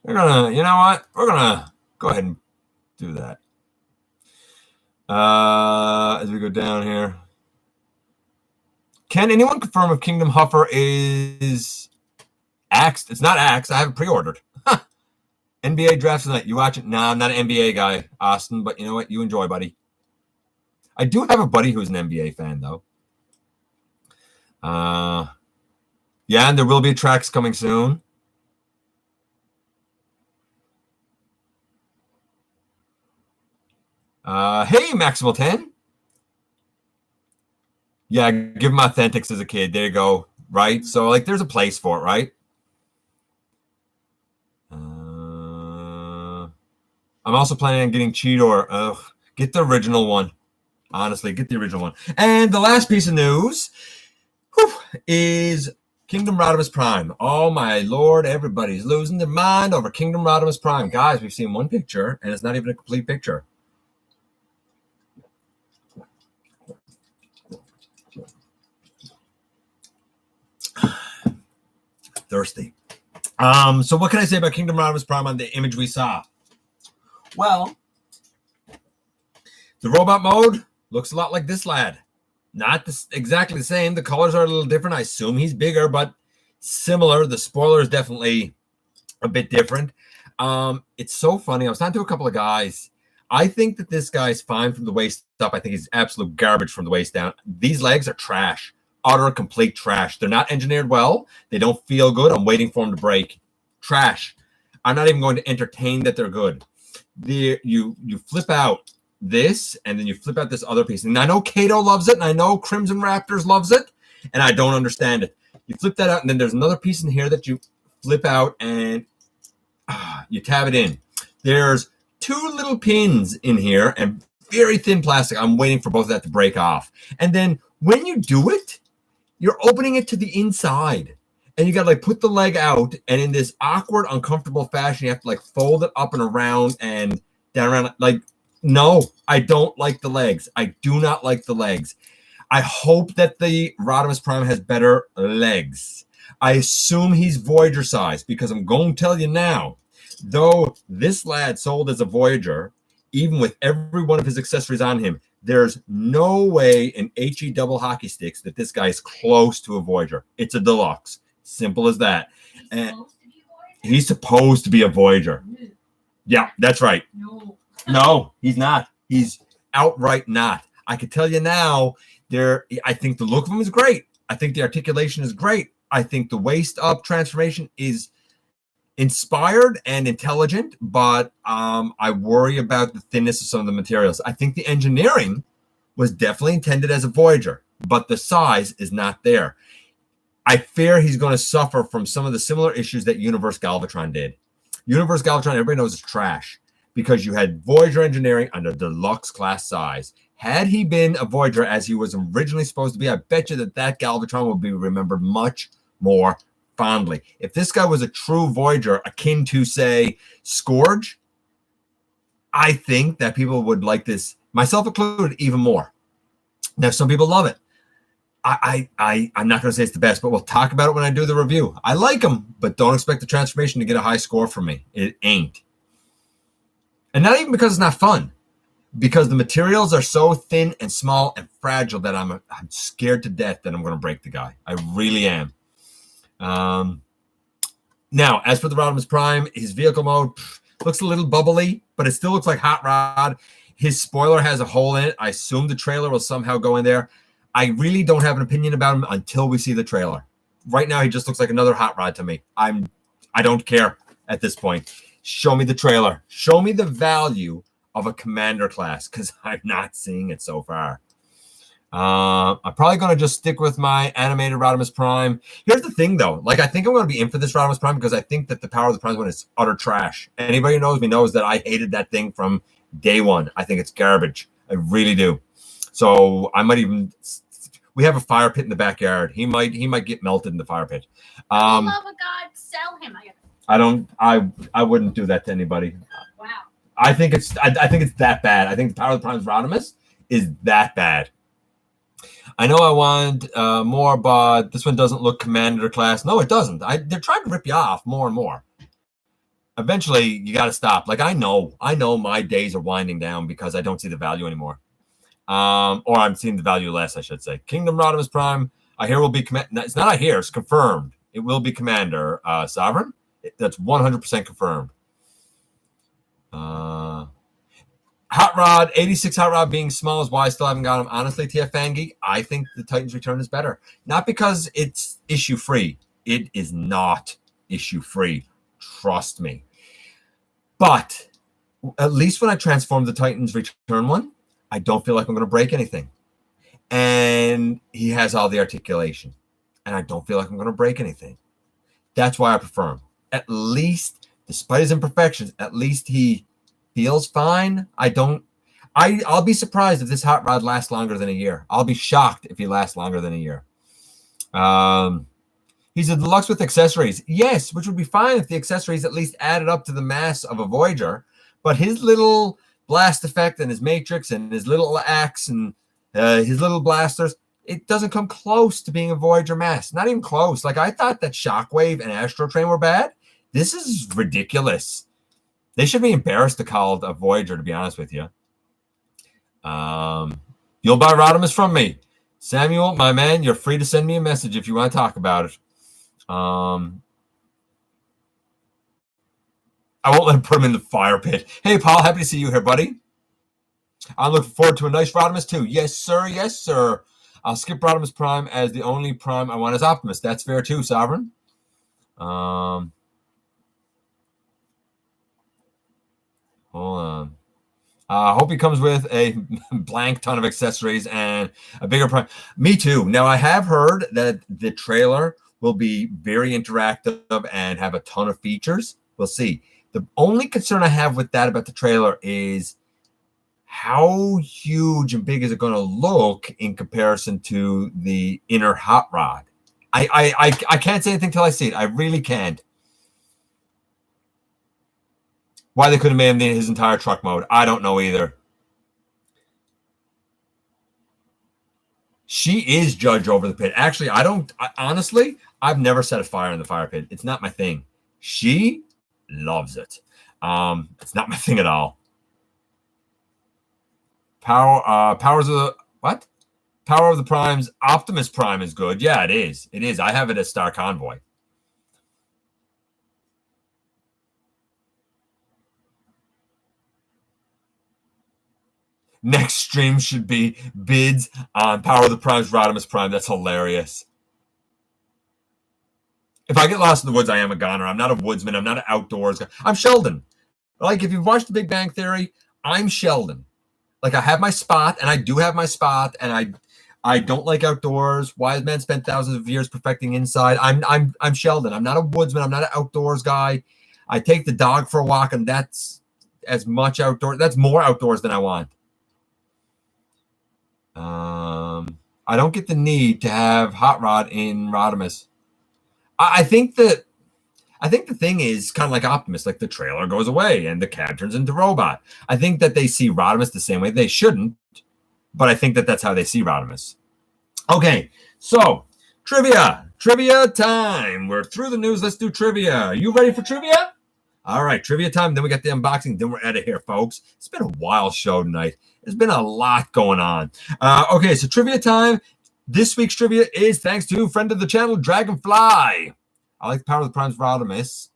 You know what? We're gonna go ahead and do that. As we go down here. Can anyone confirm if Kingdom Huffer is axed? It's not axed. I have it pre-ordered. NBA drafts tonight. You watch it? No, I'm not an NBA guy, Austin, but you know what? You enjoy, buddy. I do have a buddy who's an NBA fan, though. Yeah, and there will be tracks coming soon. Hey, Maximal 10. Yeah, give him Authentics as a kid. There you go. Right? So, like, there's a place for it, right? I'm also planning on getting Cheetor. Get the original one. Honestly, get the original one. And the last piece of news is Kingdom Rodimus Prime. Oh my lord, everybody's losing their mind over Kingdom Rodimus Prime. Guys, we've seen one picture, and it's not even a complete picture. Thirsty. So what can I say about Kingdom Rodimus Prime on the image we saw? Well, the robot mode looks a lot like this lad. Not exactly the same. The colors are a little different. I assume he's bigger, but similar. The spoiler is definitely a bit different. It's so funny. I was talking to a couple of guys. I think that this guy's fine from the waist up. I think he's absolute garbage from the waist down. These legs are trash. Utter, complete trash. They're not engineered well. They don't feel good. I'm waiting for them to break. Trash. I'm not even going to entertain that they're good. You flip out this, and then you flip out this other piece. And I know Kato loves it, and I know Crimson Raptors loves it, and I don't understand it. You flip that out, and then there's another piece in here that you flip out, and you tab it in. There's two little pins in here, and very thin plastic. I'm waiting for both of that to break off. And then when you do it, you're opening it to the inside. And you got to like put the leg out, and in this awkward, uncomfortable fashion, you have to like fold it up and around and down around. Like, no, I don't like the legs. I do not like the legs. I hope that the Rodimus Prime has better legs. I assume he's Voyager size, because I'm going to tell you now, though this lad sold as a Voyager, even with every one of his accessories on him, there's no way in HE double hockey sticks that this guy is close to a Voyager. It's a deluxe. Simple as that. He's supposed to be a Voyager. Yeah, that's right. No, he's not. He's outright not. I can tell you now, I think the look of him is great. I think the articulation is great. I think the waist up transformation is inspired and intelligent, but I worry about the thinness of some of the materials. I think the engineering was definitely intended as a Voyager, but the size is not there. I fear he's going to suffer from some of the similar issues that Universe Galvatron did. Universe Galvatron, everybody knows, is trash because you had Voyager engineering on a deluxe class size. Had he been a Voyager as he was originally supposed to be, I bet you that Galvatron will be remembered much more fondly. If this guy was a true Voyager, akin to, say, Scourge, I think that people would like this, myself included, even more. Now, some people love it. I'm not going to say it's the best, but we'll talk about it when I do the review. I like him, but don't expect the transformation to get a high score from me. It ain't. And not even because it's not fun, because the materials are so thin and small and fragile that I'm scared to death that I'm going to break the guy. I really am. Now, as for the Rodimus Prime, his vehicle mode looks a little bubbly, but it still looks like Hot Rod. His spoiler has a hole in it. I assume the trailer will somehow go in there. I really don't have an opinion about him until we see the trailer. Right now, he just looks like another Hot Rod to me. I don't care at this point. Show me the trailer. Show me the value of a commander class, because I'm not seeing it so far. I'm probably going to just stick with my animated Rodimus Prime. Here's the thing, though. Like, I think I'm going to be in for this Rodimus Prime because I think that the Power of the Prime one is utter trash. Anybody who knows me knows that I hated that thing from day one. I think it's garbage. I really do. So I might even... We have a fire pit in the backyard. He might get melted in the fire pit. For the love of God, sell him. I wouldn't do that to anybody. Wow. I think it's that bad. I think the Power of the Prime's Rodimus is that bad. I know I want more, but this one doesn't look commander class. No, it doesn't. They're trying to rip you off more and more. Eventually, you got to stop. Like, I know my days are winding down because I don't see the value anymore. Or I'm seeing the value less, I should say. Kingdom Rodimus Prime, I hear will be it's not I hear, it's confirmed. It will be Commander Sovereign. That's 100% confirmed. Hot Rod, 86 Hot Rod being small is why I still haven't got him. Honestly, TF Fangy, I think the Titans Return is better. Not because it's issue free. It is not issue free. Trust me. But at least when I transform the Titans Return one, I don't feel like I'm going to break anything. And he has all the articulation. And I don't feel like I'm going to break anything. That's why I prefer him. At least, despite his imperfections, at least he feels fine. I'll be surprised if this hot rod lasts longer than a year. I'll be shocked if he lasts longer than a year. He's a deluxe with accessories. Yes, which would be fine if the accessories at least added up to the mass of a Voyager. But his little blast effect and his matrix and his little axe and his little blasters, it doesn't come close to being a Voyager mass. Not even close. Like, I thought that Shockwave and Astro Train were bad. This is ridiculous. They should be embarrassed to call it a Voyager, to be honest with you. You'll buy Rodimus from me. Samuel, my man, you're free to send me a message if you want to talk about it. I won't let him put him in the fire pit. Hey, Paul, happy to see you here, buddy. I'm looking forward to a nice Rodimus, too. Yes, sir. Yes, sir. I'll skip Rodimus Prime as the only Prime I want is Optimus. That's fair, too, Sovereign. Hold on. I hope he comes with a blank ton of accessories and a bigger Prime. Me, too. Now, I have heard that the trailer will be very interactive and have a ton of features. We'll see. The only concern I have with that about the trailer is how huge and big is it going to look in comparison to the inner hot rod? I can't say anything till I see it. I really can't. Why they couldn't have made him his entire truck mode, I don't know either. She is judge over the pit. Actually, honestly, I've never set a fire in the fire pit. It's not my thing. She loves it. It's not my thing at all. Powers of the what? Power of the Primes. Optimus Prime is good. Yeah, it is. It is. I have it as Star Convoy. Next stream should be bids on Power of the Primes, Rodimus Prime. That's hilarious. If I get lost in the woods, I am a goner. I'm not a woodsman. I'm not an outdoors guy. I'm Sheldon. Like, if you've watched The Big Bang Theory, I'm Sheldon. Like, I have my spot, and I do have my spot, and I don't like outdoors. Wise man spent thousands of years perfecting inside. I'm Sheldon. I'm not a woodsman. I'm not an outdoors guy. I take the dog for a walk, and that's as much outdoors. That's more outdoors than I want. I don't get the need to have Hot Rod in Rodimus. I think the thing is kind of like Optimus, like the trailer goes away and the cab turns into robot. I think that they see Rodimus the same way. They shouldn't, but I think that that's how they see Rodimus. Okay, so trivia time. We're through the news. Let's do trivia. You ready for trivia? All right, trivia time. Then we got the unboxing. Then we're out of here, folks. It's been a wild show tonight. There's been a lot going on. Okay, so trivia time. This week's trivia is thanks to friend of the channel, Dragonfly. I like the Power of the Primes Rodimus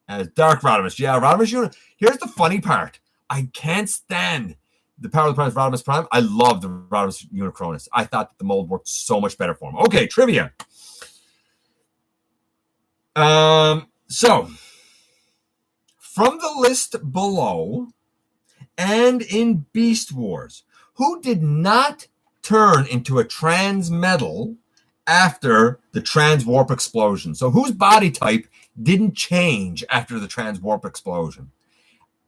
as Dark Rodimus. Yeah, Rodimus. Here's the funny part. I can't stand the Power of the Primes Rodimus Prime. I love the Rodimus Unicronus. I thought that the mold worked so much better for him. Okay, trivia. So from the list below and in Beast Wars, who did not turn into a trans metal after the trans warp explosion? So whose body type didn't change after the trans warp explosion?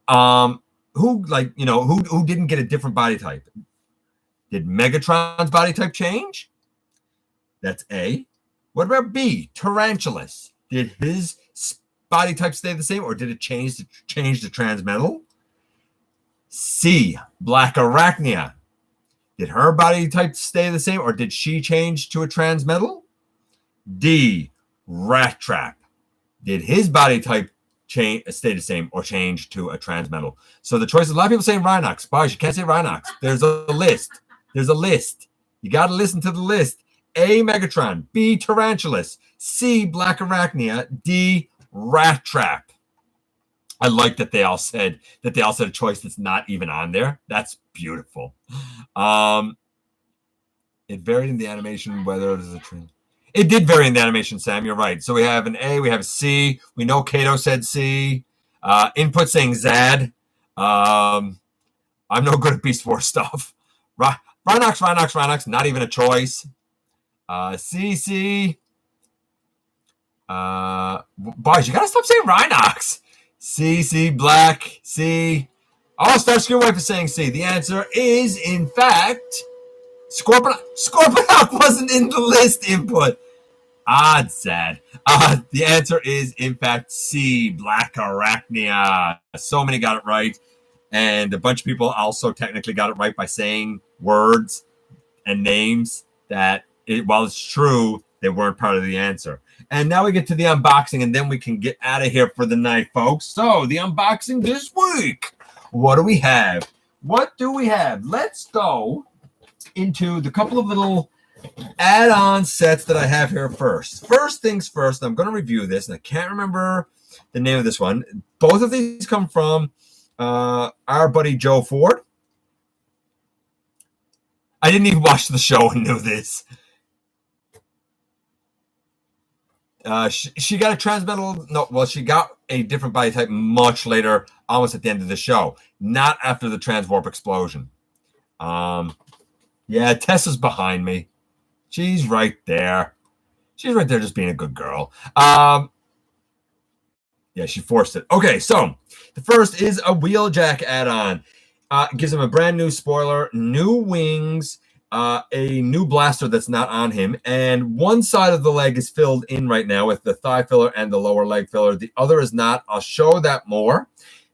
Who didn't get a different body type? Did Megatron's body type change? That's A. What about B? Tarantulas. Did his body type stay the same, or did it change to trans metal? C. Black Arachnia. Did her body type stay the same, or did she change to a trans metal? D. Rat Trap. Did his body type stay the same or change to a trans metal? So the choice is, a lot of people saying Rhinox. Boys, you can't say Rhinox. There's a list. There's a list. You got to listen to the list. A. Megatron. B. Tarantulas. C. Black Arachnia. D. Rat Trap. I like that they all said a choice that's not even on there. That's beautiful. It varied in the animation whether it is a trend. It did vary in the animation, Sam. You're right. So we have an A, we have a C. We know Kato said C. Input saying Zad. I'm no good at Beast Wars stuff. Rhinox, not even a choice. C. Boys, you gotta stop saying Rhinox. C, Black, C. Oh, Starscream Wife is saying C. The answer is, in fact, Scorponok. Scorponok wasn't in the list input. Odd sad. The answer is, in fact, C. Black Arachnia. So many got it right. And a bunch of people also technically got it right by saying words and names that, while it's true, they weren't part of the answer. And now we get to the unboxing, and then we can get out of here for the night, folks. So, the unboxing this week. What do we have? What do we have? Let's go into the couple of little add-on sets that I have here first. First things first, I'm going to review this, and I can't remember the name of this one. Both of these come from our buddy Joe Ford. I didn't even watch the show and knew this. She got a transmetal. No, well, she got a different body type much later, almost at the end of the show, not after the transwarp explosion. Yeah, Tessa's behind me. She's right there. She's right there, just being a good girl. Yeah, she forced it. Okay, so the first is a Wheeljack add-on. Gives him a brand new spoiler, new wings, a new blaster that's not on him, and one side of the leg is filled in right now with the thigh filler and the lower leg filler. The other is not. I'll show that more.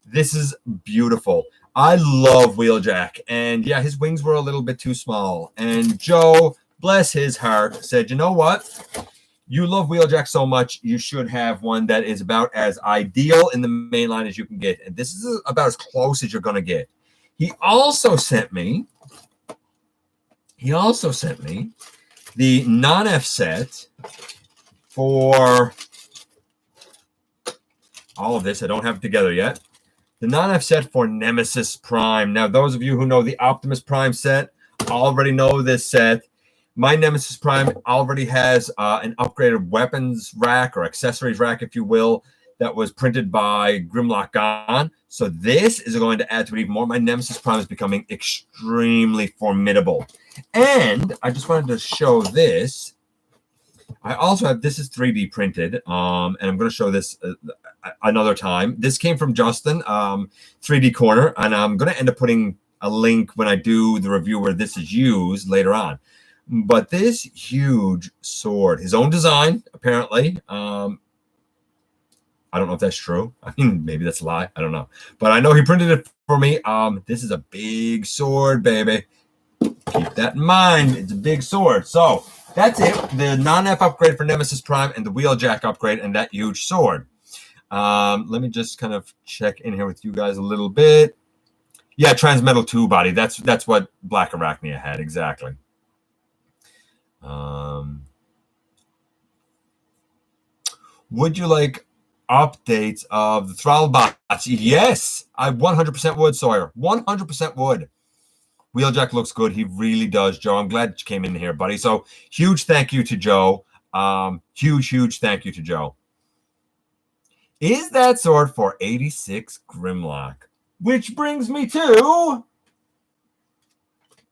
This is beautiful. I love Wheeljack, and yeah, his wings were a little bit too small. And Joe, bless his heart, said, you know what? You love Wheeljack so much, you should have one that is about as ideal in the main line as you can get. And this is about as close as you're going to get. He also sent me the non-F set for all of this. I don't have it together yet. The non-F set for Nemesis Prime. Now, those of you who know the Optimus Prime set already know this set. My Nemesis Prime already has an upgraded weapons rack or accessories rack, if you will, that was printed by Grimlock Gone. So this is going to add to it even more. My Nemesis Prime is becoming extremely formidable. And I just wanted to show this. I also have, this is 3D printed, and I'm going to show this another time. This came from Justin, 3D Corner, and I'm going to end up putting a link when I do the review where this is used later on. But this huge sword, his own design, apparently. I don't know if that's true. I mean, maybe that's a lie. I don't know. But I know he printed it for me. This is a big sword, baby. Keep that in mind. It's a big sword. So that's it. The non-F upgrade for Nemesis Prime and the Wheeljack upgrade and that huge sword. Let me just kind of check in here with you guys a little bit. Yeah, Transmetal 2 body. That's what Black Arachnia had. Exactly. Would you like updates of the throttle bots? Yes, I 100% would, Sawyer. 100% would. Wheeljack looks good. He really does, Joe. I'm glad you came in here, buddy. So huge thank you to Joe. Huge thank you to Joe. Is that sword for 86 Grimlock? Which brings me to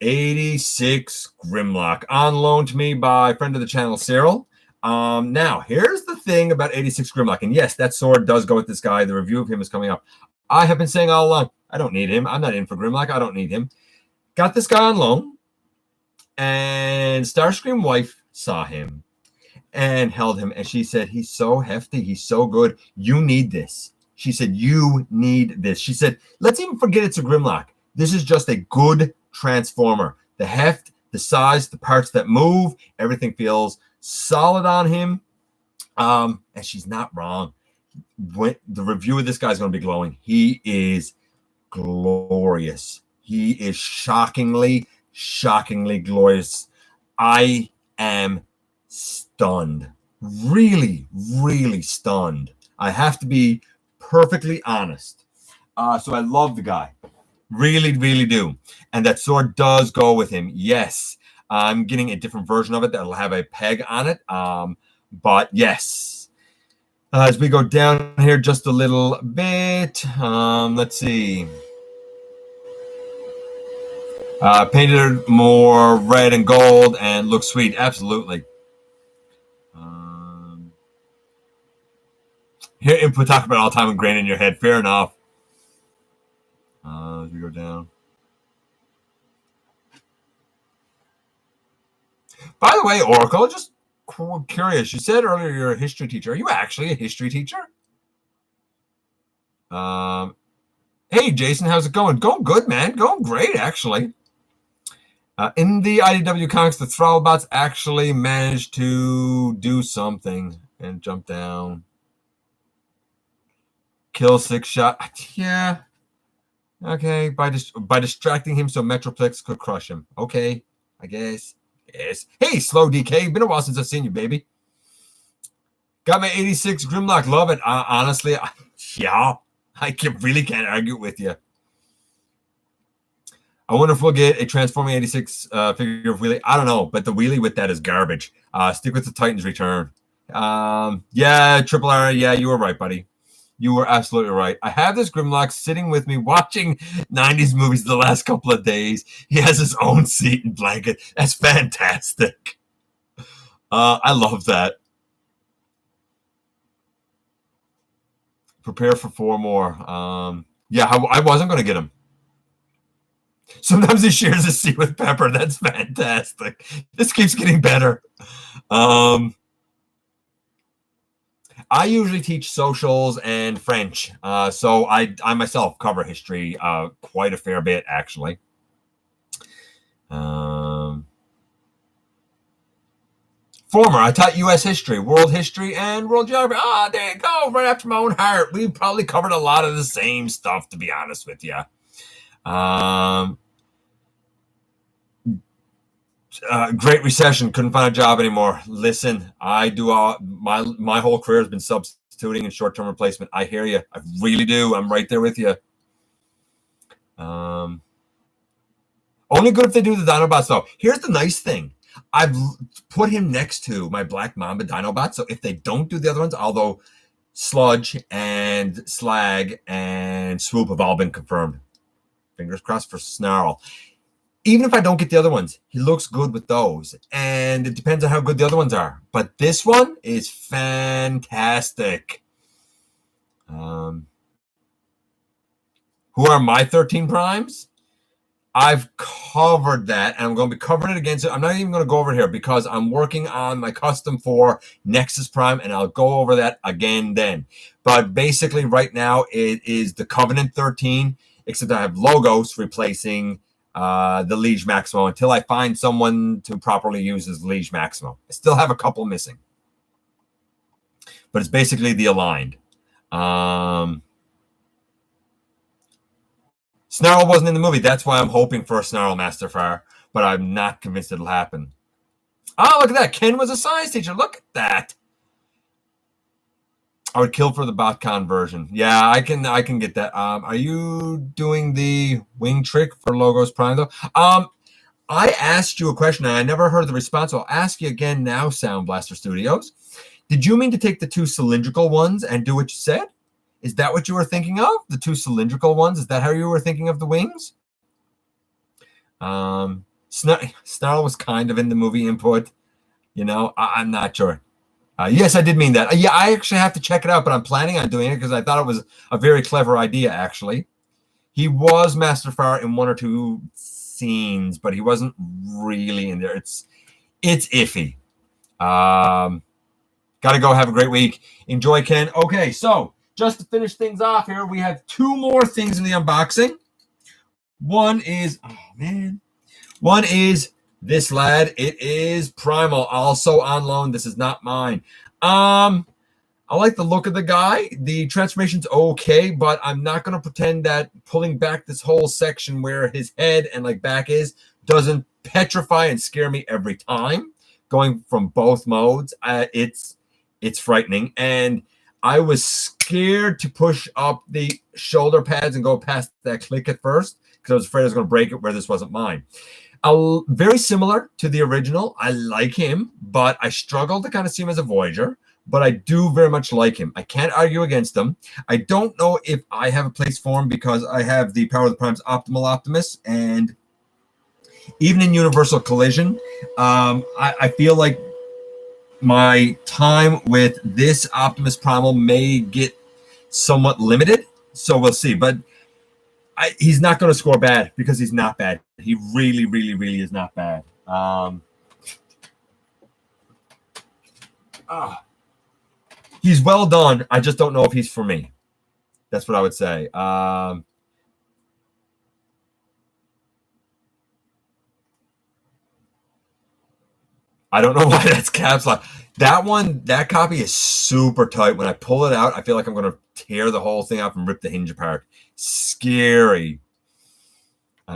86 Grimlock, on loan to me by friend of the channel, Cyril. Now, here's the thing about 86 Grimlock. And yes, that sword does go with this guy. The review of him is coming up. I have been saying all along, I don't need him. I'm not in for Grimlock. I don't need him. Got this guy on loan. And Starscream Wife saw him and held him. And she said, he's so hefty. He's so good. You need this. She said, you need this. She said, let's even forget it's a Grimlock. This is just a good transformer. The heft, the size, the parts that move, everything feels solid on him. And she's not wrong. When the review of this guy is going to be glowing. He is glorious. He is shockingly glorious. I am stunned. Really stunned. I have to be perfectly honest. So I love the guy. Really do. And that sword does go with him. Yes. I'm getting a different version of it that'll have a peg on it. But yes. As we go down here just a little bit, let's see. Painted more red and gold and looks sweet. Absolutely. Here, input talk about all time ingrained in your head. Fair enough. as we go down. By the way, Oracle, just curious. You said earlier you're a history teacher. Are you actually a history teacher? Hey, Jason, how's it going? Going good, man. Going great, actually. In the IDW comics, the Thrallbots actually managed to do something and jump down. Kill 6-shot. Yeah. Okay. By distracting him so Metroplex could crush him. Okay. I guess. Yes. Hey, Slow DK. Been a while since I've seen you, baby. Got my 86 Grimlock. Love it. Honestly, yeah. I really can't argue with you. I wonder if we'll get a Transforming 86 figure of Wheelie. I don't know, but the Wheelie with that is garbage. Stick with the Titans Return. Yeah, Triple R. Yeah, you were right, buddy. You were absolutely right. I have this Grimlock sitting with me watching 90s movies the last couple of days. He has his own seat and blanket. That's fantastic. I love that. Prepare for 4 more. Yeah, I wasn't going to get him. Sometimes he shares a seat with Pepper. That's fantastic. This keeps getting better. I usually teach socials and French. So I myself cover history quite a fair bit, actually. Former, I taught U.S. history, world history, and world geography. There you go, right after my own heart. We probably covered a lot of the same stuff, to be honest with you. Great Recession, couldn't find a job anymore. Listen, I do my whole career has been substituting and short-term replacement. I hear you. I really do. I'm right there with you. Only good if they do the Dinobots, though. Here's the nice thing. I've put him next to my Black Mamba Dinobot, so if they don't do the other ones, although Sludge and Slag and Swoop have all been confirmed. Fingers crossed for Snarl. Even if I don't get the other ones, he looks good with those. And it depends on how good the other ones are. But this one is fantastic. Who are my 13 primes? I've covered that, and I'm going to be covering it again. So I'm not even going to go over here because I'm working on my custom for Nexus Prime, and I'll go over that again then. But basically, right now, it is the Covenant 13, except I have Logos replacing the Liege Maximo until I find someone to properly use as Liege Maximo. I still have a couple missing, but it's basically the aligned. Snarl wasn't in the movie. That's why I'm hoping for a Snarl Master Fire, but I'm not convinced it'll happen. Oh, look at that. Ken was a science teacher. Look at that. I would kill for the BotCon version. Yeah, I can get that. Are you doing the wing trick for Logos Prime, though? I asked you a question, and I never heard the response. So I'll ask you again now, Sound Blaster Studios. Did you mean to take the 2 cylindrical ones and do what you said? Is that what you were thinking of? The 2 cylindrical ones? Is that how you were thinking of the wings? Snarl was kind of in the movie input. You know, I'm not sure. Yes, I did mean that. Yeah, I actually have to check it out, but I'm planning on doing it because I thought it was a very clever idea, actually. He was Master Fire in 1 or 2 scenes, but he wasn't really in there. It's iffy. Got to go. Have a great week. Enjoy, Ken. Okay, so just to finish things off here, we have 2 more things in the unboxing. One is, one is this lad. It is Primal, also on loan. This is not mine. I like the look of the guy. The transformation's okay, but I'm not going to pretend that pulling back this whole section where his head and like back is doesn't petrify and scare me every time. Going from both modes, it's frightening. And I was scared to push up the shoulder pads and go past that click at first because I was afraid I was going to break it where this wasn't mine. Very similar to the original. I like him, but I struggle to kind of see him as a Voyager, but I do very much like him. I can't argue against him. I don't know if I have a place for him because I have the Power of the Prime's Optimal Optimus, and even in Universal Collision, I feel like my time with this Optimus Primal may get somewhat limited, so we'll see. But He's not going to score bad because he's not bad. He really, really, really is not bad. He's well done. I just don't know if he's for me. That's what I would say. I don't know why that's caps lock. That copy is super tight. When I pull it out, I feel like I'm going to tear the whole thing off and rip the hinge apart. Scary. They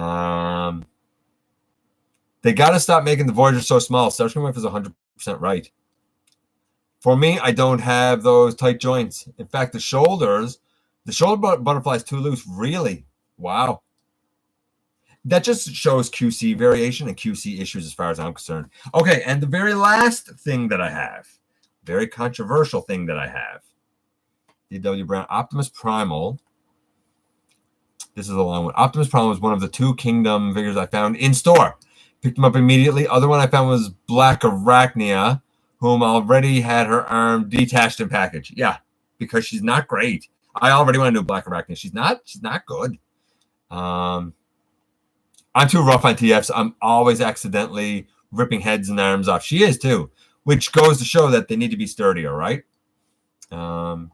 got to stop making the Voyager so small. Starscream Wife is 100% right. For me, I don't have those tight joints. In fact, the shoulder butterfly is too loose. Really? Wow. That just shows QC variation and QC issues as far as I'm concerned. Okay, and the very last thing that I have, very controversial thing that I have, D.W. Brown Optimus Primal. This is a long one. Optimus Primal was one of the 2 Kingdom figures I found in store. Picked them up immediately. Other one I found was Black Arachnia, whom already had her arm detached in package. Yeah, because she's not great. I already want to do Black Arachnia. She's not good. I'm too rough on TFs. I'm always accidentally ripping heads and arms off. She is too, which goes to show that they need to be sturdier, right? Who am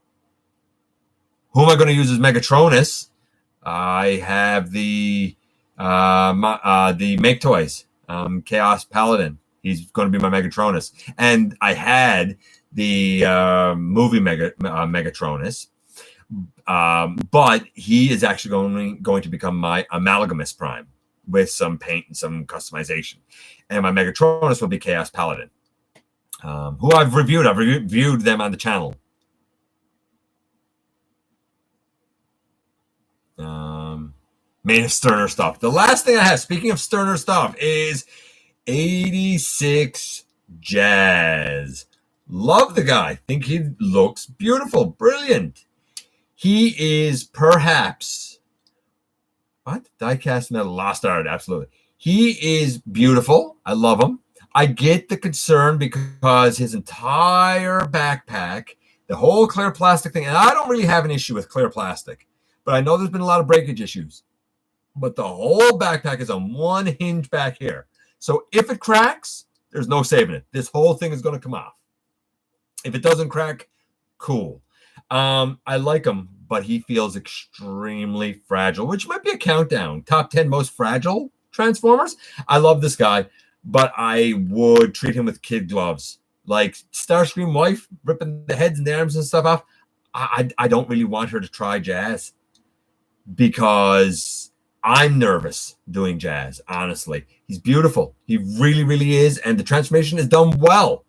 I going to use as Megatronus? I have the Make Toys Chaos Paladin. He's going to be my Megatronus, and I had the movie Megatronus. But he is actually going to become my Amalgamous Prime with some paint and some customization. And my Megatronus will be Chaos Paladin, who I've reviewed. I've reviewed them on the channel. Made of sterner stuff. The last thing I have, speaking of sterner stuff, is 86 Jazz. Love the guy. Think he looks beautiful. Brilliant. He is perhaps diecast metal lost art. Absolutely. He is beautiful. I love him. I get the concern because his entire backpack, the whole clear plastic thing, and I don't really have an issue with clear plastic, but I know there's been a lot of breakage issues. But the whole backpack is on one hinge back here. So if it cracks, there's no saving it. This whole thing is going to come off. If it doesn't crack, cool. I like him, but he feels extremely fragile, which might be a countdown. Top 10 most fragile Transformers. I love this guy, but I would treat him with kid gloves. Like Starscream Wife, ripping the heads and the arms and stuff off. I don't really want her to try Jazz because I'm nervous doing Jazz, honestly. He's beautiful. He really, really is. And the transformation is done well.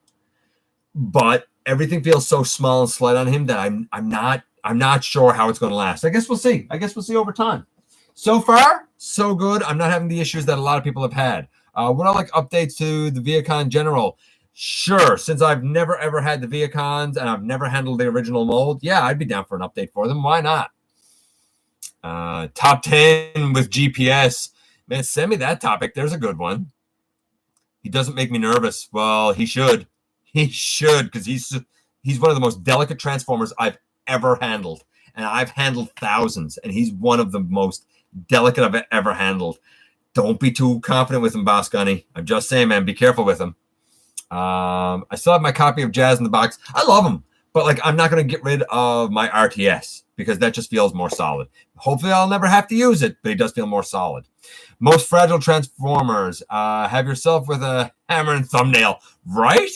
But everything feels so small and slight on him that I'm not sure how it's going to last. I guess we'll see. Over time. So far, so good. I'm not having the issues that a lot of people have had. Would I like updates to the Viacon General? Sure. Since I've never, ever had the Viacons and I've never handled the original mold, yeah, I'd be down for an update for them. Why not? Top 10 with GPS. Man, send me that topic. There's a good one. He doesn't make me nervous. Well, he should. He should, because he's one of the most delicate Transformers I've ever handled. And I've handled thousands, and he's one of the most delicate I've ever handled. Don't be too confident with him, Boss Gunny. I'm just saying, man, be careful with him. I still have my copy of Jazz in the box. I love him, but like I'm not going to get rid of my RTS because that just feels more solid. Hopefully I'll never have to use it, but he does feel more solid. Most fragile Transformers. Have yourself with a hammer and thumbnail, right?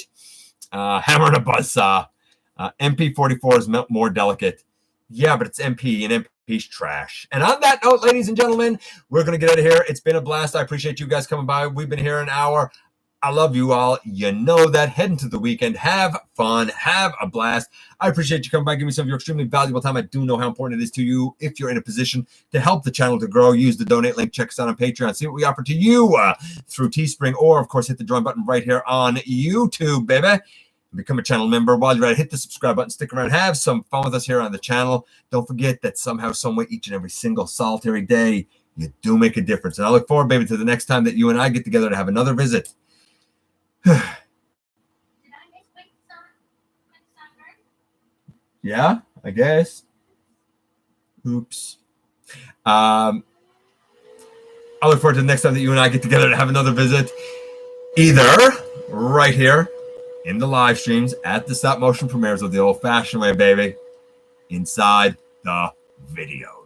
Hammer and a buzzsaw. MP44 is more delicate. Yeah, but it's MP, and MP's trash. And on that note, ladies and gentlemen, we're going to get out of here. It's been a blast. I appreciate you guys coming by. We've been here an hour. I love you all. You know that. Head into the weekend. Have fun. Have a blast. I appreciate you coming by. Give me some of your extremely valuable time. I do know how important it is to you. If you're in a position to help the channel to grow, use the donate link. Check us out on Patreon. See what we offer to you through Teespring, or, of course, hit the join button right here on YouTube, baby. Become a channel member. While you're at it, hit the subscribe button. Stick around. Have some fun with us here on the channel. Don't forget that somehow, some way, each and every single solitary day, you do make a difference. And I look forward, baby, to the next time that you and I get together to have another visit. Yeah, I guess. Oops. I look forward to the next time that you and I get together to have another visit, either right here in the live streams at the stop motion premieres of the old-fashioned way, baby, inside the videos.